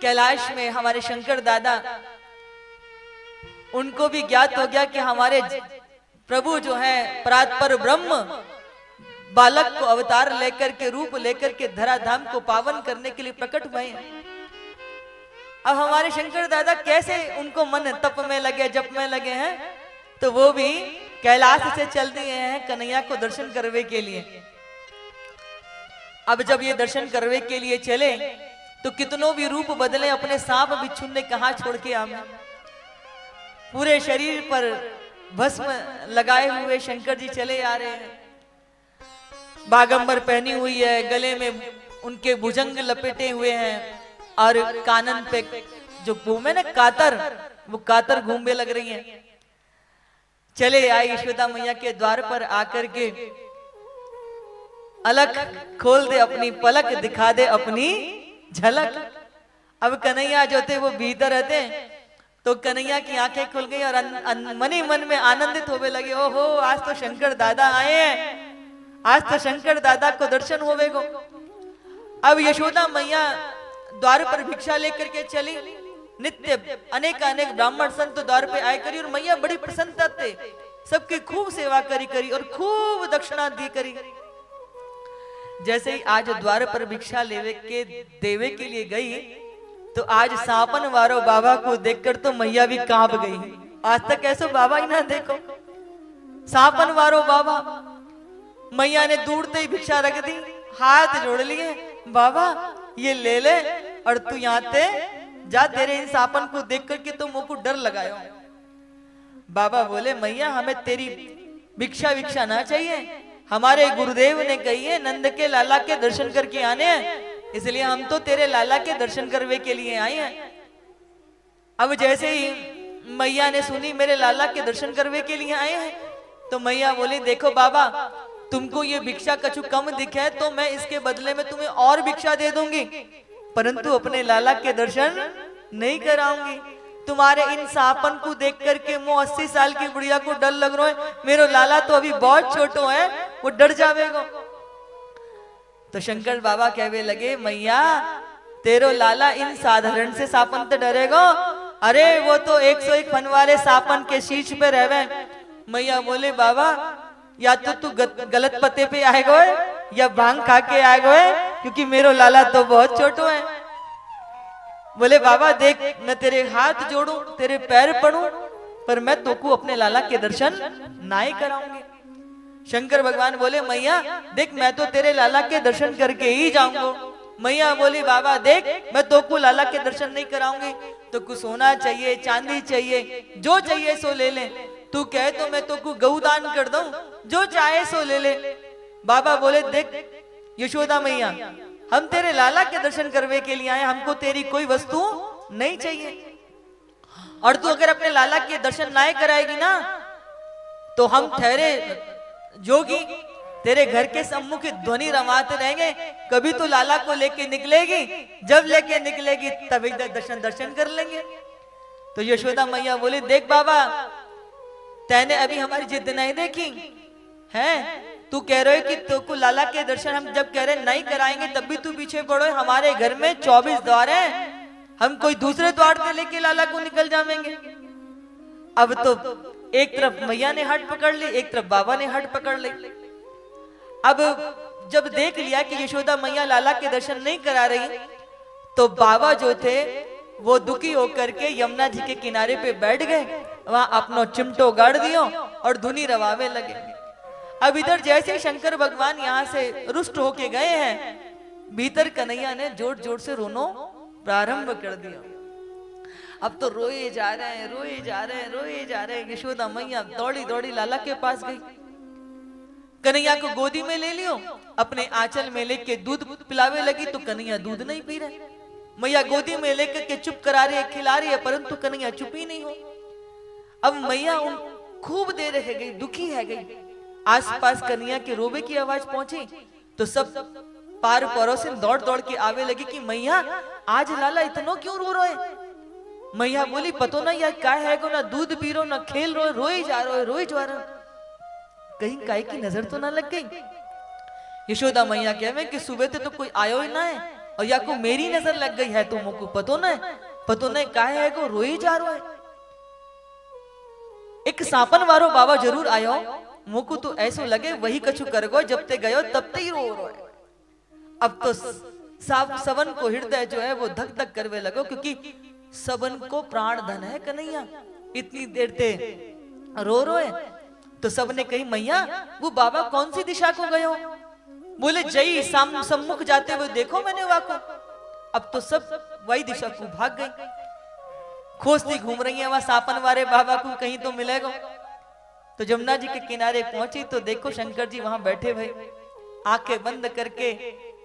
कैलाश में हमारे शंकर दादा, उनको भी ज्ञात हो गया कि हमारे प्रभु जो है परात्पर ब्रह्म बालक को अवतार लेकर के रूप लेकर के धराधाम को पावन करने के लिए प्रकट हुए हैं। अब हमारे शंकर दादा कैसे उनको मन तप में लगे, जप में लगे हैं, तो वो भी कैलाश से चल दिए हैं कन्हैया को दर्शन करने के लिए। अब जब ये दर्शन करने के लिए चले तो कितनों भी रूप बदले, अपने सांप बिच्छू ने कहा छोड़ के आवे, पूरे शरीर पर भस्म लगाए हुए शंकर जी चले आ रहे हैं। बागंबर पहनी हुई है, गले में उनके भुजंग लपेटे हुए हैं और कानन पे जो घूमे ना कातर, वो कातर घूमे लग रही हैं। चले आए यशोदा मैया के द्वार पर आकर के, अलग खोल दे अपनी पलक, दिखा दे अपनी झलक। अब कन्हैया जो थे वो भीतर रहते, तो कन्हैया की आंखें खुल गई और मन ही मन में आनंदित होने लगे। ओहो, आज तो शंकर दादा आए हैं, आज तो शंकर दादा को दर्शन होवेगो। अब यशोदा मैया द्वार पर भिक्षा लेकर के चली। नित्य अनेक अनेक ब्राह्मण संत द्वार पे आए करी और मैया बड़ी प्रसन्नता थे, सबकी खूब सेवा करी करी और खूब दक्षिणा दी करी। जैसे ही आज द्वार पर भिक्षा लेवे के देवे के लिए गई, तो आज सापन वारो बाबा को देखकर तो मैया भी कांप गई। आज तक ऐसा बाबा ही ना देखो, सापन वारो बाबा। मैया ने दूरते ही भिक्षा रख दी, हाथ जोड़ लिए, बाबा ये ले ले और तू यहाँ ते जा, तेरे इन सापन को देख करके तो मुंह को डर लगायो। बाबा बोले, मैया हमें तेरी भिक्षा विक्षा ना चाहिए, हमारे गुरुदेव ने कही है नंद के लाला के दर्शन करके आने हैं, इसलिए हम तो तेरे लाला के दर्शन करने के लिए आए हैं। अब जैसे ही मैया ने सुनी मेरे लाला के दर्शन करने के लिए आए हैं, तो मैया बोली, देखो बाबा तुमको ये भिक्षा कछु कम दिखे है तो मैं इसके बदले में तुम्हें और भिक्षा दे दूंगी, परंतु अपने लाला के दर्शन नहीं कराऊंगी। तुम्हारे इन सापन को देख करके मो 80 साल की बुढ़िया को डर लग रहा है, मेरो लाला तो अभी बहुत छोटो है, वो डर जावेगो। तो शंकर बाबा कहवे लगे, मैया तेरो लाला इन साधारण से सापन तो डरेगो, अरे वो तो 101 फन वाले सापन के शीश पे रहवे। मैया बोले, बाबा या तो तू गलत पते पे आएगो या भांग खा के आएगो, क्योंकि मेरो लाला तो बहुत छोटो है। बोले, बाबा देख मैं तेरे हाथ जोड़ू, तेरे पैर पड़ू, पर मैं तो को अपने लाला के दर्शन ना ही कराऊंगी। शंकर भगवान बोले, मैया देख मैं तो तेरे लाला के दर्शन करके ही जाऊंगा। मैया बोली, बाबा देख मैं तो को लाला के दर्शन नहीं कराऊंगी, तो को सोना चाहिए, चांदी चाहिए, जो चाहिए सो ले ले, तू कहे तो मैं तो को गौदान कर दूं, जो चाहे सो ले ले। बाबा बोले, देख यशोदा मैया हम तेरे लाला के दर्शन करने के लिए आए, हमको तेरी कोई वस्तु नहीं चाहिए, और तू अगर अपने लाला के दर्शन ना कराएगी ना, तो हम ठहरे जोगी तेरे घर के सम्मुख ध्वनि रमाते रहेंगे। कभी तो लाला को लेके निकलेगी, जब लेके निकलेगी तभी दर्शन कर लेंगे। तो यशोदा मैया बोली, देख बाबा तैने अभी हमारी जिद नहीं देखी है, तू कह रहे कि तो को लाला के दर्शन हम जब कह रहे नहीं कराएंगे तब भी तू पीछे पड़ो। हमारे घर में 24 द्वार हैं, हम कोई दूसरे द्वार से लेके लाला को निकल जाएंगे। अब तो एक तरफ मैया ने हट पकड़ ली, एक तरफ बाबा ने हट पकड़ ली। अब जब देख लिया कि यशोदा मैया लाला के दर्शन नहीं करा रही, तो बाबा जो थे वो दुखी होकर के यमुना जी के किनारे पे बैठ गए, वहां अपना चिमटो गाड़ दियो और धुनी रवावे लगे। अब इधर जैसे शंकर भगवान यहाँ से रुष्ट होके गए हैं, भीतर कन्हैया ने जोर जोर से रोनो प्रारंभ कर दिया। अब तो रोए जा रहे हैं, रोए जा रहे हैं, रोए जा रहे हैं। यशोदा मैया दौड़ी दौड़ी लाला के पास गई, कन्हैया को गोदी में ले लियो, अपने आंचल में लेके दूध पिलावे लगी, तो कन्हैया दूध नहीं पी रहे। मैया गोदी में लेकर के चुप करा रही है, खिला रही है, परंतु कन्हैया चुप ही नहीं हो। अब मैया उन खूब देर रह गई, दुखी है गई। आसपास कन्हैया के रोबे की आवाज पहुंची, तो सब पार पड़ोसिन दौड़ दौड़ के आवे लगी कि मैया आज लाला इतनो क्यों रो रहे। मैया बोली, पतो ना यार क्या है गो, ना दूध पी रो, ना खेल रो, रोई जा रहा है, रोई जा रहा, कहीं काय की नजर तो ना लग गई। यशोदा मैया कहवे कि सुबह तो कोई आयो ही ना है, और या को मेरी नजर लग गई है तो मुझको पतो नहीं काहे है को रोई जा रहा है। एक सापन वारो बाबा जरूर आयो, मुझको तो ऐसो लगे वही कछु कर गो, जब ते गयो तब ते ही रो रहा है। अब तो सबन को हृदय जो है वो धक धक करवे लगो, क्योंकि सबन को प्राण धन है कन्हैया, इतनी देर ते रो रोए। तो सबने कही मैया वो बाबा कौन सी दिशा को गयो? बोले जई सम्मुख जाते हुए देखो मैंने वहां को। अब तो सब वही दिशा को भाग गई, खोजती घूम रही है वहां सापन वाले बाबा को, कहीं तो मिलेगा। तो जमुना जी के किनारे पहुंची तो देखो शंकर जी वहां बैठे हुए, आंखें बंद करके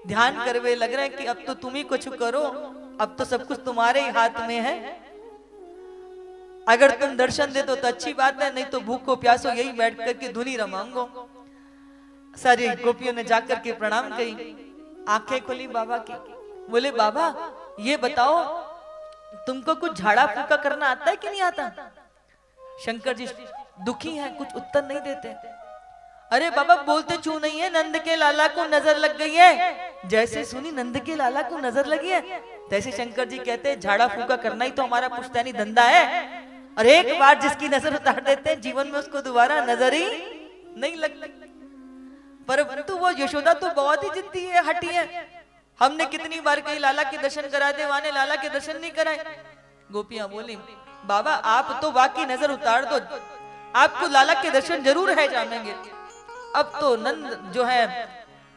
ध्यान करवे लग रहे हैं कि अब तो तुम ही कुछ करो, अब तो सब कुछ तुम्हारे ही हाथ में है। अगर तुम दर्शन दे तो अच्छी बात है, नहीं तो भूखो प्यासो यही बैठ करके धुनी रमाऊंगो। सारी गोपियों ने जाकर के प्रणाम करी, आंखें खुली बाबा की। बोले बाबा ये बताओ तुमको कुछ झाड़ा फूका करना आता है कि नहीं आता? शंकर जी दुखी हैं, कुछ उत्तर नहीं देते। अरे बाबा बोलते क्यों नहीं है? नंद के लाला को नजर लग गई है। जैसे सुनी नंद के लाला को नजर लगी है, तैसे शंकर जी कहते हैं झाड़ा फूका करना ही तो हमारा पुश्तैनी धंधा है, और एक बार जिसकी नजर उतार देते हैं जीवन में उसको दोबारा नजर ही नहीं लगती। परंतु वो यशोदा तो बहुत ही जिद्दी है, हटी है। हमने कितनी बार कही लाला के दर्शन करा दे, वाने लाला के दर्शन नहीं कराए। गोपियां बोली बाबा आप तो वाकई नजर उतार दो, आपको लाला के दर्शन जरूर है जानेंगे। अब तो नंद जो है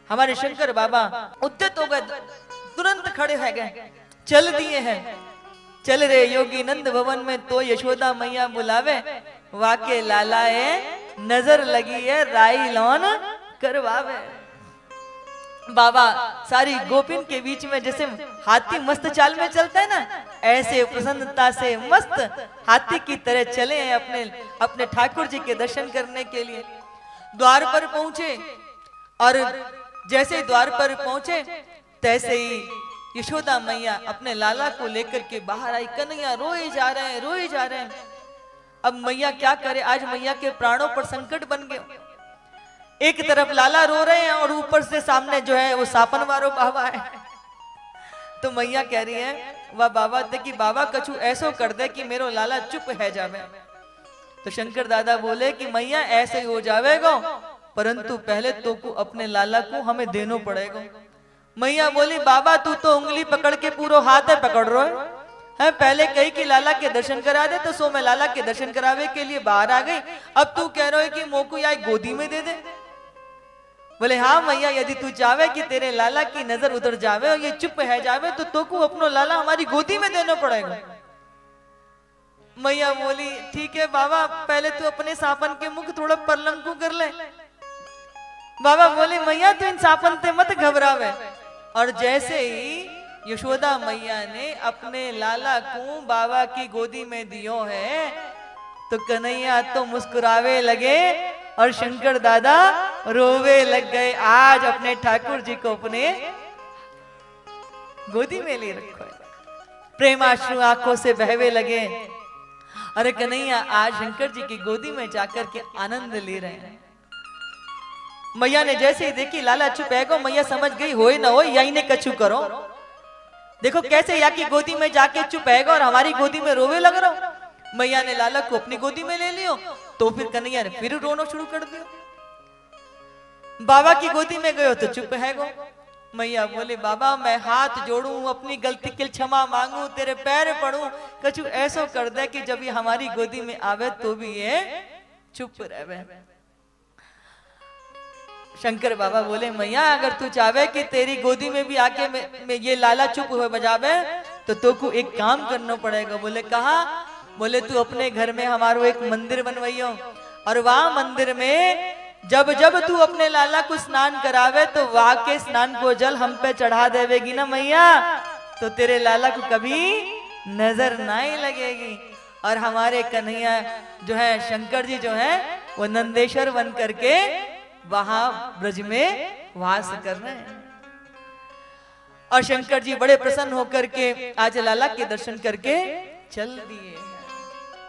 हमारे शंकर बाबा उद्यत हो गए, तुरंत खड़े हो गए, चल दिए हैं। चल रे योगी नंद भवन में तो यशोदा मैया बुलावे, वाके लाला है नजर लगी है राई लौन करवावे। बाबा सारी गोपिन के बीच में जैसे हाथी मस्त चाल में चलता है ना, ऐसे प्रसन्नता से मस्त हाथी की तरह चले हैं अपने ठाकुर जी के दर्शन करने के लिए। द्वार पर पहुंचे और जैसे द्वार पर पहुंचे तैसे ही यशोदा मैया अपने लाला को लेकर के बाहर आई। कन्हैया रोए जा रहे हैं। अब मैया क्या करे, आज मैया के प्राणों पर संकट बन गए। एक तरफ लाला रो रहे हैं और ऊपर से सामने जो है वो सापन वारो बाबा है। तो मैया कह रही है वह बाबा थे कि बाबा कछु ऐसो कर दे कि मेरो लाला चुप है जावे। तो शंकर दादा बोले कि मैया ऐसे ही हो जावेगा, परंतु पहले तो को अपने लाला को हमें देनो पड़ेगा। मैया बोली बाबा तू तो उंगली पकड़ के पूरा हाथ है पकड़ रहे है, पहले कही कि लाला के दर्शन करा दे, तो सो मैं लाला के दर्शन करावे के लिए बाहर आ गई। अब तू कह रहे हो कि मोको या गोदी में दे दे। बोले हाँ मैया यदि तू चाहे कि तेरे लाला की नजर उधर जावे और ये चुप है जावे तो को अपनो लाला हमारी गोदी में देना पड़ेगा। मैया बोली ठीक है बाबा, पहले तू अपने सापन के मुख थोड़ा परलंकु कर ले। बाबा बोले मैया तू इन सापन से मत घबरावे। और जैसे ही यशोदा मैया ने अपने लाला को बाबा की गोदी में दियो है तो कन्हैया तो मुस्कुरावे लगे और शंकर दादा रोवे लग गए। आज अपने ठाकुर जी को अपने गोदी में ले रखो है, प्रेमाश्रु आंखों से बहवे लगे। अरे कन्हैया आज शंकर जी की गोदी में जाकर के आनंद ले रहे हैं। मैया ने जैसे ही देखी लाला चुप है गो, मैया समझ गई होए ना हो यही ने कछु करो। देखो कैसे या की गोदी में जाके चुप है और हमारी गोदी में रोवे लग रहा हूं। मैया ने लाला को अपनी गोदी में ले लियो तो फिर कन्हैया ने फिर रोना शुरू कर दिया। बाबा की गोदी में गयो तो चुप है गो। मैया बोले बाबा मैं हाथ जोड़ू, अपनी गलती के क्षमा मांगू, तेरे पैर पड़ू, कछु ऐसो कर दे कि जब ये हमारी गोदी में आवे तो भी ये चुप रहे। शंकर बाबा बोले मैया अगर तू चाहे कि तेरी गोदी में भी आके में ये लाला चुप हो बजावे तो को एक काम करना पड़ेगा। बोले कहा? बोले तू अपने घर में हमारो एक मंदिर बनवाइयो और वहां मंदिर में जब जब तू अपने लाला को स्नान करावे तो वहां के स्नान को जल हम पे चढ़ा देवेगी ना मैया, तो तेरे लाला को कभी नजर नहीं लगेगी। और हमारे कन्हैया जो है शंकर जी जो है वो नंदेश्वर बन करके वहां ब्रज में वास कर रहे हैं। और शंकर जी बड़े प्रसन्न होकर के आज लाला के दर्शन करके चल दिए।